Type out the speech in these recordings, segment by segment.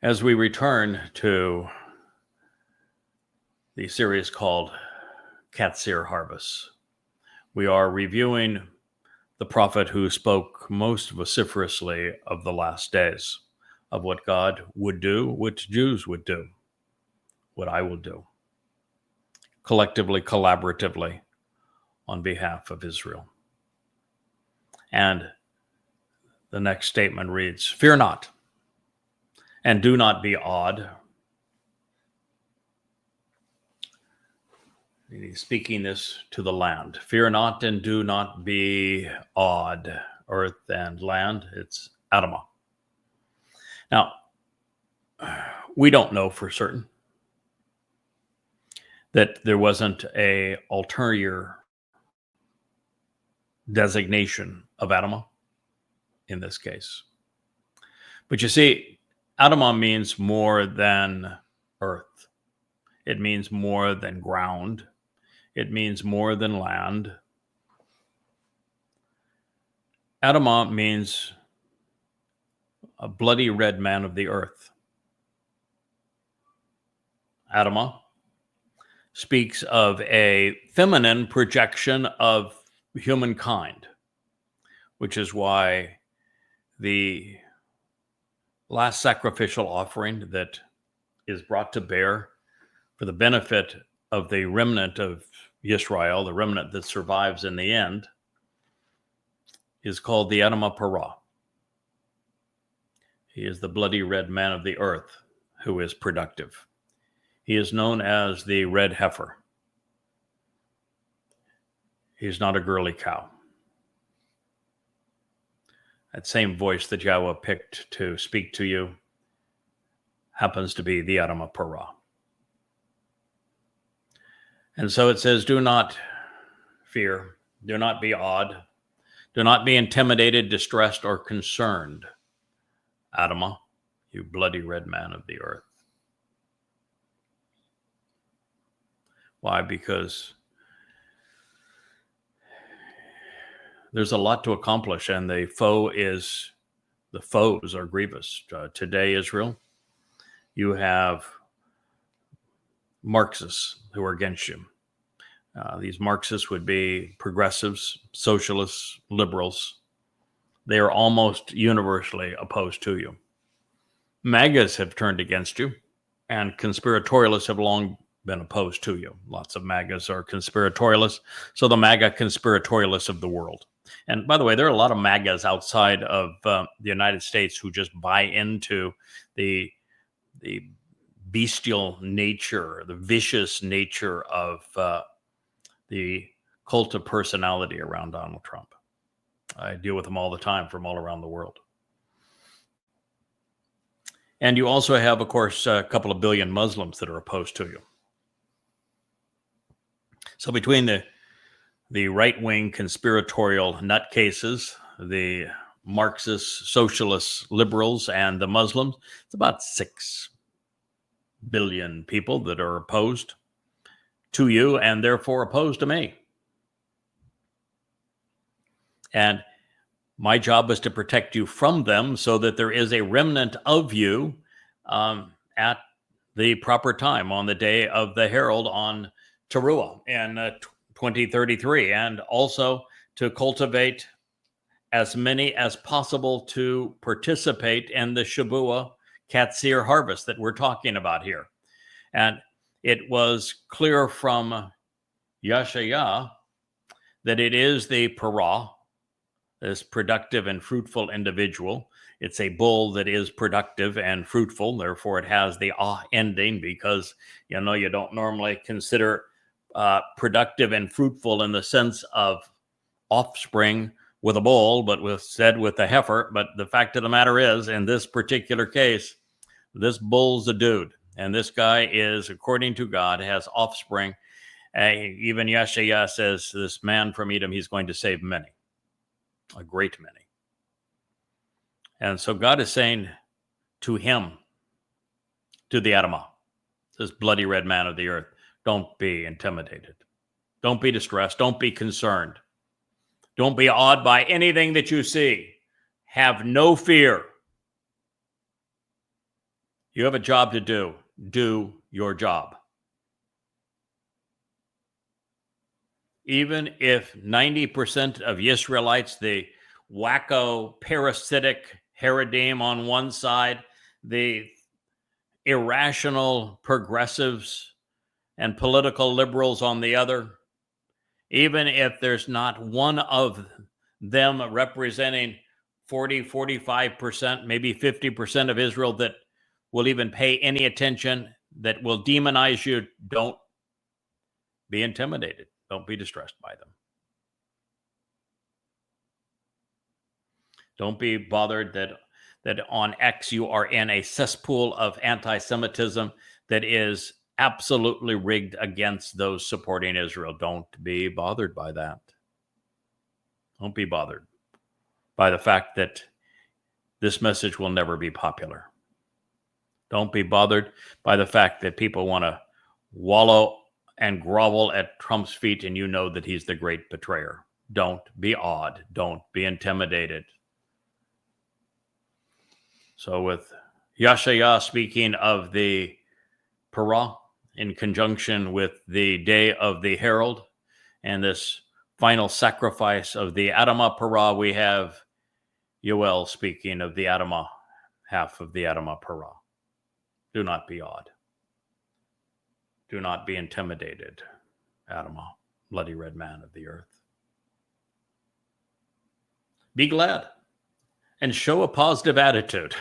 As we return to the series called Qatsyr Harvest, we are reviewing the prophet who spoke most vociferously of the last days, of what God would do, what Jews would do, what I will do, collectively, collaboratively, on behalf of Israel. And the next statement reads, "Fear not, and do not be awed." He's speaking this to the land. Fear not and do not be awed. Earth and land, it's Adamah. Now, we don't know for certain that there wasn't an ulterior designation of Adamah in this case. But you see, Adamah means more than earth. It means more than ground. It means more than land. Adamah means a bloody red man of the earth. Adamah speaks of a feminine projection of humankind, which is why the last sacrificial offering that is brought to bear for the benefit of the remnant of Yisrael, the remnant that survives in the end, is called the Adamah Parah. He is the bloody red man of the earth who is productive. He is known as the red heifer. He's not a girly cow. That same voice that Yahweh picked to speak to you happens to be the Adamah Parah. And so it says, do not fear, do not be awed, do not be intimidated, distressed, or concerned, Adamah, you bloody red man of the earth. Why? Because there's a lot to accomplish, and the foes are grievous. Today, Israel, you have Marxists who are against you. These Marxists would be progressives, socialists, liberals. They are almost universally opposed to you. MAGAs have turned against you, and conspiratorialists have long been opposed to you. Lots of MAGAs are conspiratorialists, so the MAGA conspiratorialists of the world. And by the way, there are a lot of MAGAs outside of the United States who just buy into the bestial nature, the vicious nature of the cult of personality around Donald Trump. I deal with them all the time from all around the world. And you also have, of course, a couple of billion Muslims that are opposed to you. So between the right-wing conspiratorial nutcases, the Marxist, socialist, liberals, and the Muslims, it's about 6 billion people that are opposed to you and therefore opposed to me. And my job is to protect you from them so that there is a remnant of you at the proper time on the day of the Herald on Towrah in 2033, and also to cultivate as many as possible to participate in the Shabuah Qatsyr harvest that we're talking about here. And it was clear from Yeshayah that it is the parah, this productive and fruitful individual. It's a bull that is productive and fruitful. Therefore, it has the ending, because, you don't normally consider productive and fruitful in the sense of offspring with a bull, but with the heifer. But the fact of the matter is, in this particular case, this bull's a dude. And this guy is, according to God, has offspring. Even Yeshayah says, this man from Edom, he's going to save many, a great many. And so God is saying to him, to the Adamah, this bloody red man of the earth, don't be intimidated. Don't be distressed. Don't be concerned. Don't be awed by anything that you see. Have no fear. You have a job to do. Do your job. Even if 90% of Israelites, the wacko, parasitic Haredim on one side, the irrational progressives and political liberals on the other, even if there's not one of them representing 40, 45%, maybe 50% of Israel that will even pay any attention, that will demonize you, don't be intimidated. Don't be distressed by them. Don't be bothered that on X you are in a cesspool of anti-Semitism that is absolutely rigged against those supporting Israel. Don't be bothered by that. Don't be bothered by the fact that this message will never be popular. Don't be bothered by the fact that people want to wallow and grovel at Trump's feet and you know that he's the great betrayer. Don't be awed. Don't be intimidated. So with Yashaya speaking of the Parah in conjunction with the day of the herald and this final sacrifice of the Adamah Parah, we have Yoel speaking of the Adamah, half of the Adamah Parah. Do not be awed. Do not be intimidated, Adamah, bloody red man of the earth. Be glad and show a positive attitude.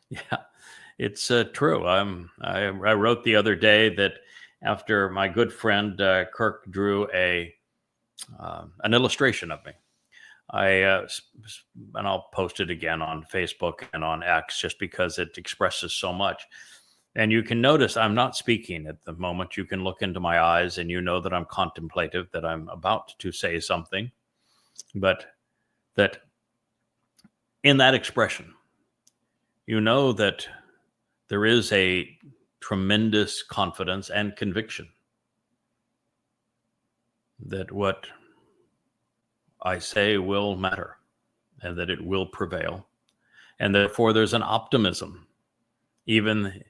Yeah, it's true. I wrote the other day that after my good friend Kirk drew an illustration of me, and I'll post it again on Facebook and on X just because it expresses so much. And you can notice I'm not speaking at the moment. You can look into my eyes and you know that I'm contemplative, that I'm about to say something, but that in that expression, you know that there is a tremendous confidence and conviction that what I say will matter and that it will prevail. And therefore, there's an optimism, even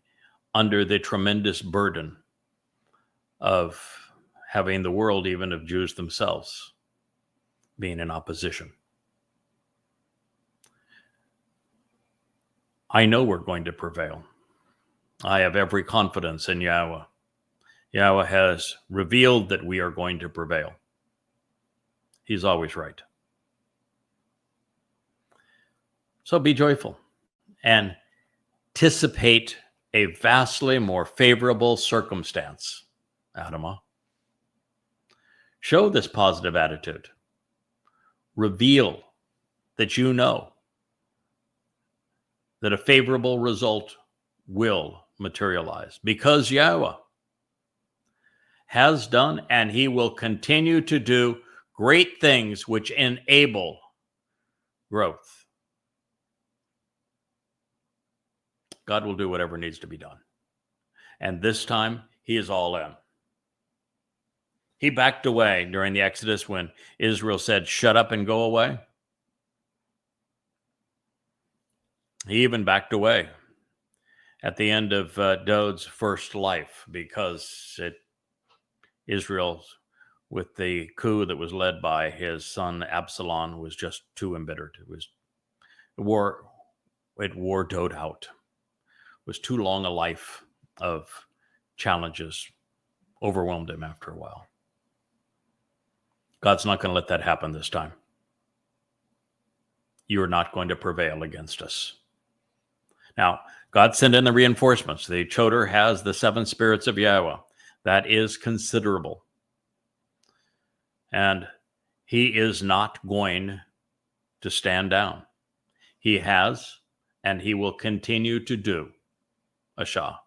under the tremendous burden of having the world, even of Jews themselves, being in opposition. I know we're going to prevail. I have every confidence in Yahweh. Yahweh has revealed that we are going to prevail. He's always right. So be joyful and anticipate a vastly more favorable circumstance, Adamah. Show this positive attitude. Reveal that you know that a favorable result will materialize because Yahweh has done and he will continue to do great things which enable growth. God will do whatever needs to be done. And this time, he is all in. He backed away during the Exodus when Israel said, "Shut up and go away." He even backed away at the end of Dod's first life because Israel, with the coup that was led by his son Absalom, was just too embittered. It wore Dod out. It was too long a life of challenges, overwhelmed him after a while. God's not going to let that happen this time. You are not going to prevail against us. Now, God sent in the reinforcements. The Towrah has the 7 spirits of Yahweh. That is considerable. And he is not going to stand down. He has, and he will continue to do, Ashah,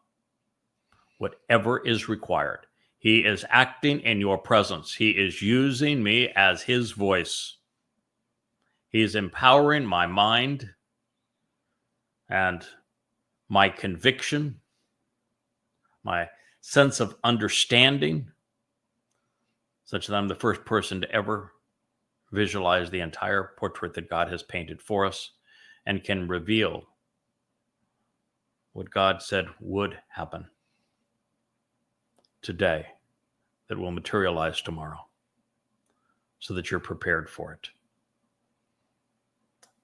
whatever is required. He is acting in your presence. He is using me as his voice. He is empowering my mind and my conviction, my sense of understanding, such that I'm the first person to ever visualize the entire portrait that God has painted for us and can reveal what God said would happen today that will materialize tomorrow, so that you're prepared for it.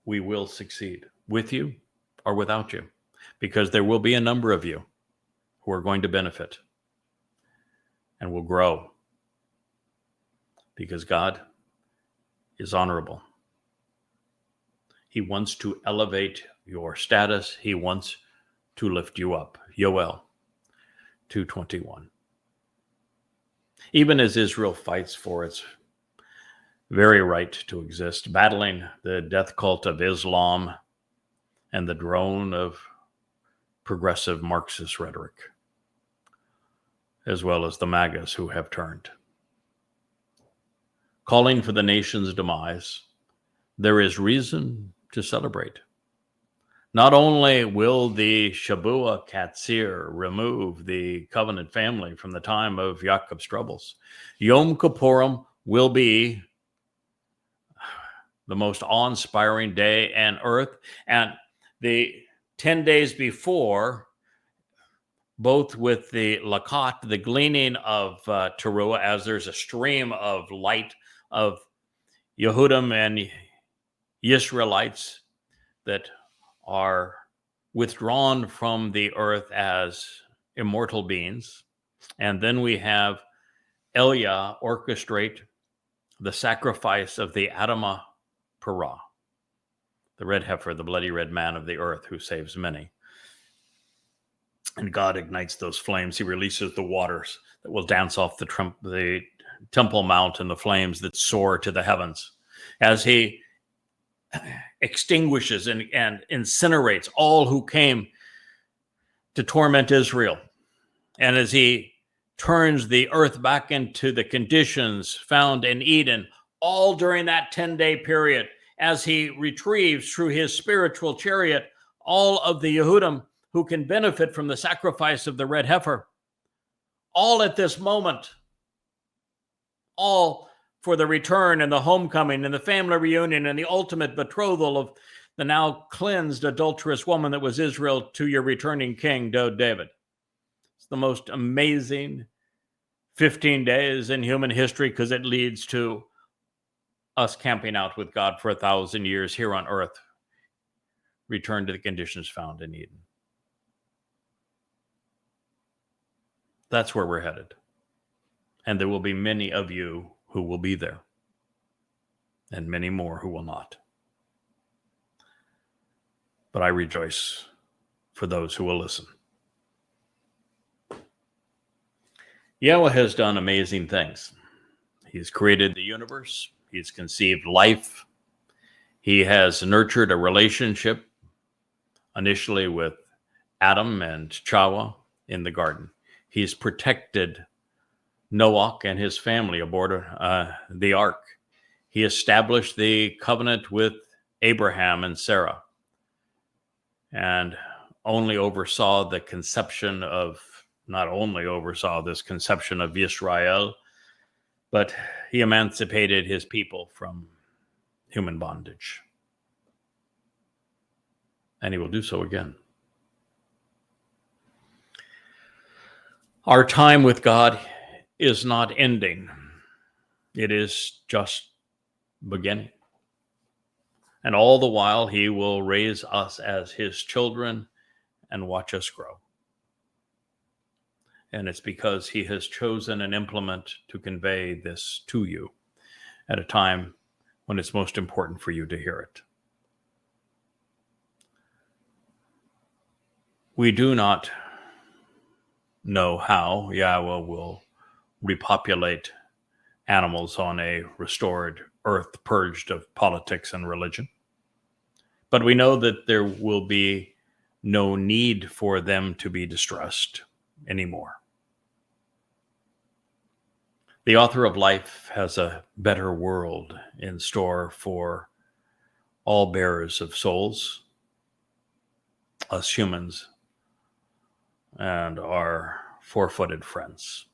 We will succeed with you or without you, because there will be a number of you who are going to benefit and will grow, because God is honorable. He wants to elevate your status. He wants to lift you up. Yoel 2:21. Even as Israel fights for its very right to exist, battling the death cult of Islam and the drone of progressive Marxist rhetoric, as well as the MAGAs who have turned, calling for the nation's demise, there is reason to celebrate. Not only will the Shabuah Qatsyr remove the covenant family from the time of Yaakov's troubles, Yom Kippurim will be the most awe-inspiring day on earth. And the 10 days before, both with the Lakat, the gleaning of Towrah, as there's a stream of light of Yehudim and Israelites that are withdrawn from the earth as immortal beings. And then we have Elia orchestrate the sacrifice of the Adamah Parah, the red heifer, the bloody red man of the earth who saves many. And God ignites those flames. He releases the waters that will dance off the Temple Mount and the flames that soar to the heavens, as he extinguishes and incinerates all who came to torment Israel. And as he turns the earth back into the conditions found in Eden, all during that 10-day period, as he retrieves through his spiritual chariot all of the Yehudim who can benefit from the sacrifice of the red heifer, all at this moment, all for the return and the homecoming and the family reunion and the ultimate betrothal of the now cleansed adulterous woman that was Israel to your returning king, David. It's the most amazing 15 days in human history, because it leads to us camping out with God for 1,000 years here on earth, return to the conditions found in Eden. That's where we're headed. And there will be many of you who will be there, and many more who will not. But I rejoice for those who will listen. Yahweh has done amazing things. He's created the universe. He's conceived life. He has nurtured a relationship, initially with Adam and Chawah in the garden. He's protected Noah and his family aboard the ark. He established the covenant with Abraham and Sarah, and only oversaw the conception of, not only oversaw this conception of Israel, but he emancipated his people from human bondage. And he will do so again. Our time with God is not ending. It is just beginning. And all the while, he will raise us as his children and watch us grow. And it's because he has chosen an implement to convey this to you at a time when it's most important for you to hear it. We do not know how Yahweh will repopulate animals on a restored earth purged of politics and religion. But we know that there will be no need for them to be distressed anymore. The author of life has a better world in store for all bearers of souls, us humans, and our four-footed friends.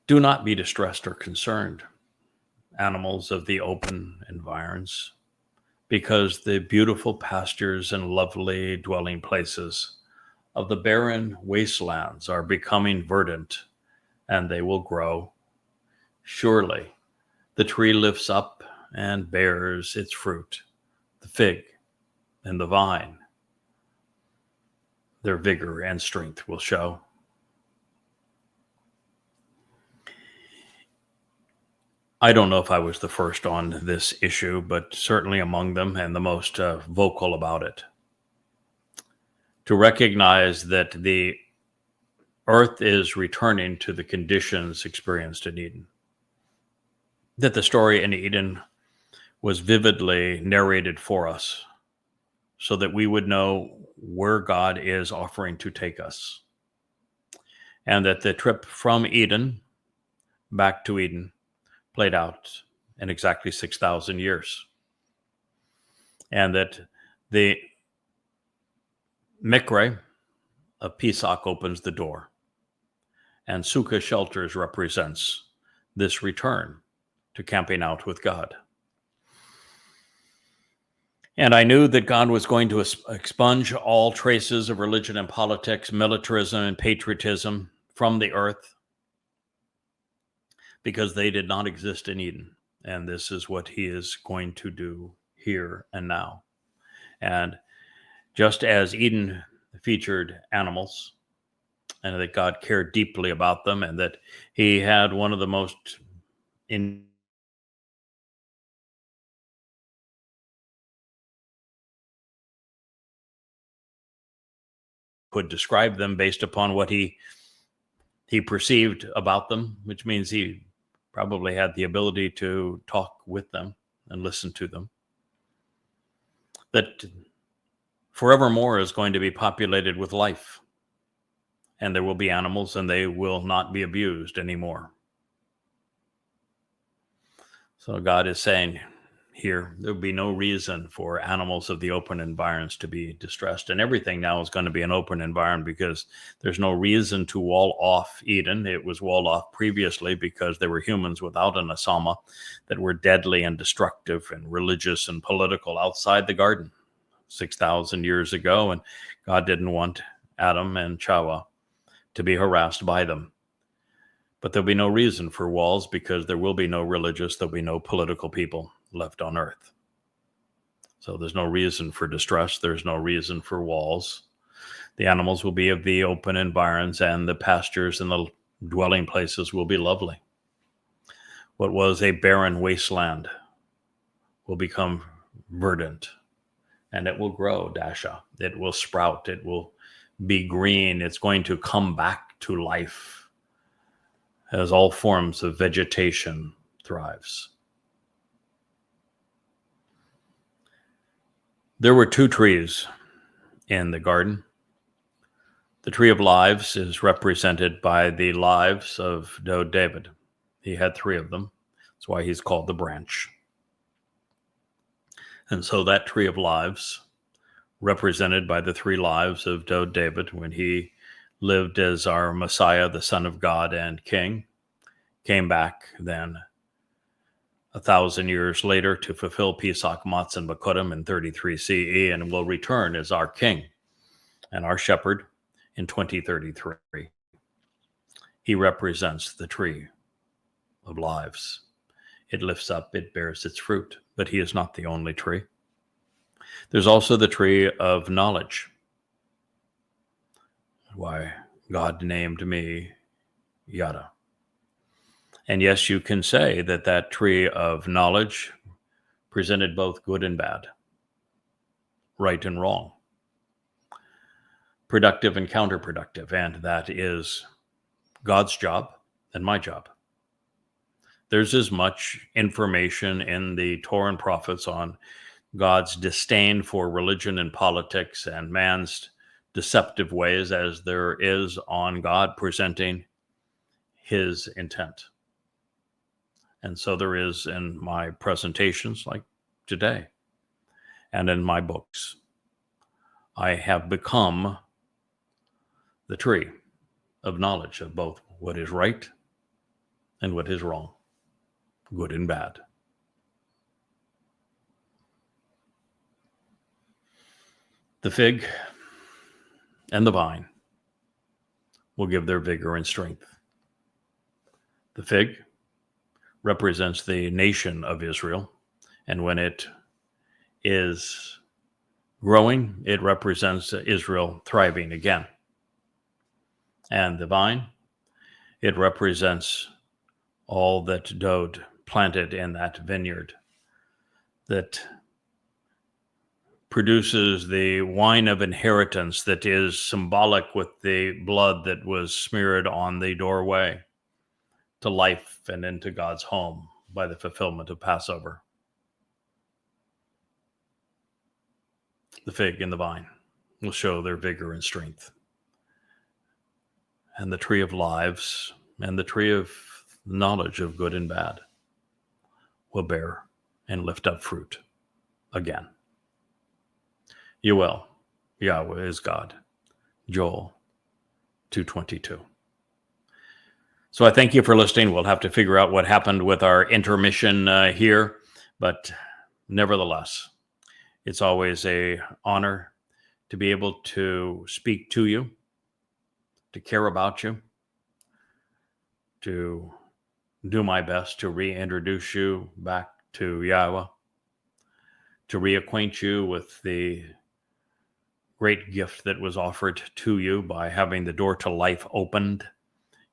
Do not be distressed or concerned, animals of the open environs, because the beautiful pastures and lovely dwelling places of the barren wastelands are becoming verdant, and they will grow. Surely the tree lifts up and bears its fruit, the fig and the vine. Their vigor and strength will show. I don't know if I was the first on this issue, but certainly among them and the most vocal about it. To recognize that the earth is returning to the conditions experienced in Eden. That the story in Eden was vividly narrated for us so that we would know where God is offering to take us. And that the trip from Eden back to Eden played out in exactly 6,000 years. And that the Mikre of Pesach opens the door, and Sukkah shelters represents this return to camping out with God. And I knew that God was going to expunge all traces of religion and politics, militarism and patriotism from the earth, because they did not exist in Eden. And this is what he is going to do here and now. And just as Eden featured animals, and that God cared deeply about them, and that he had one of the most could describe them based upon what he perceived about them, which means he probably had the ability to talk with them and listen to them. That forevermore is going to be populated with life, and there will be animals, and they will not be abused anymore. So God is saying here, there'll be no reason for animals of the open environs to be distressed. And everything now is going to be an open environment, because there's no reason to wall off Eden. It was walled off previously because there were humans without an asama that were deadly and destructive and religious and political outside the garden 6,000 years ago. And God didn't want Adam and Chawah to be harassed by them. But there'll be no reason for walls, because there will be no religious, there'll be no political people left on earth. So there's no reason for distress. There's no reason for walls. The animals will be of the open environs, and the pastures and the dwelling places will be lovely. What was a barren wasteland will become verdant, and it will grow, Dasha. It will sprout. It will be green. It's going to come back to life as all forms of vegetation thrives. There were two trees in the garden. The tree of lives is represented by the lives of David. He had three of them. That's why he's called the branch. And so that tree of lives, represented by the three lives of David when he lived as our Messiah, the Son of God and King, came back then 1,000 years later to fulfill Pesach Matzon Bakudim in 33 CE, and will return as our King and our Shepherd in 2033. He represents the tree of lives. It lifts up, it bears its fruit, but he is not the only tree. There's also the tree of knowledge. Why God named me Yada. And yes, you can say that that tree of knowledge presented both good and bad, right and wrong, productive and counterproductive, and that is God's job and my job. There's as much information in the Torah and prophets on God's disdain for religion and politics and man's deceptive ways as there is on God presenting his intent. And so there is in my presentations like today and in my books. I have become the tree of knowledge of both what is right and what is wrong, good and bad. The fig and the vine will give their vigor and strength. The fig represents the nation of Israel, and when it is growing, it represents Israel thriving again. And the vine, it represents all that Dowd planted in that vineyard that produces the wine of inheritance that is symbolic with the blood that was smeared on the doorway to life and into God's home by the fulfillment of Passover. The fig and the vine will show their vigor and strength. And the tree of lives and the tree of knowledge of good and bad will bear and lift up fruit again. Yoel, Yahweh is God. Joel 2:22. So I thank you for listening. We'll have to figure out what happened with our intermission here, but nevertheless, it's always an honor to be able to speak to you, to care about you, to do my best to reintroduce you back to Yahweh, to reacquaint you with the great gift that was offered to you by having the door to life opened,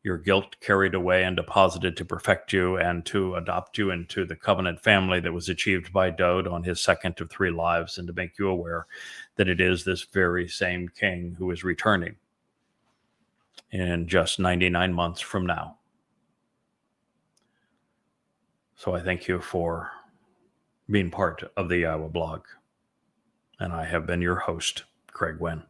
your guilt carried away and deposited to perfect you and to adopt you into the covenant family that was achieved by Dowd on his second of 3 lives, and to make you aware that it is this very same king who is returning in just 99 months from now. So I thank you for being part of the YAHOWAH blog. And I have been your host, Craig Winn.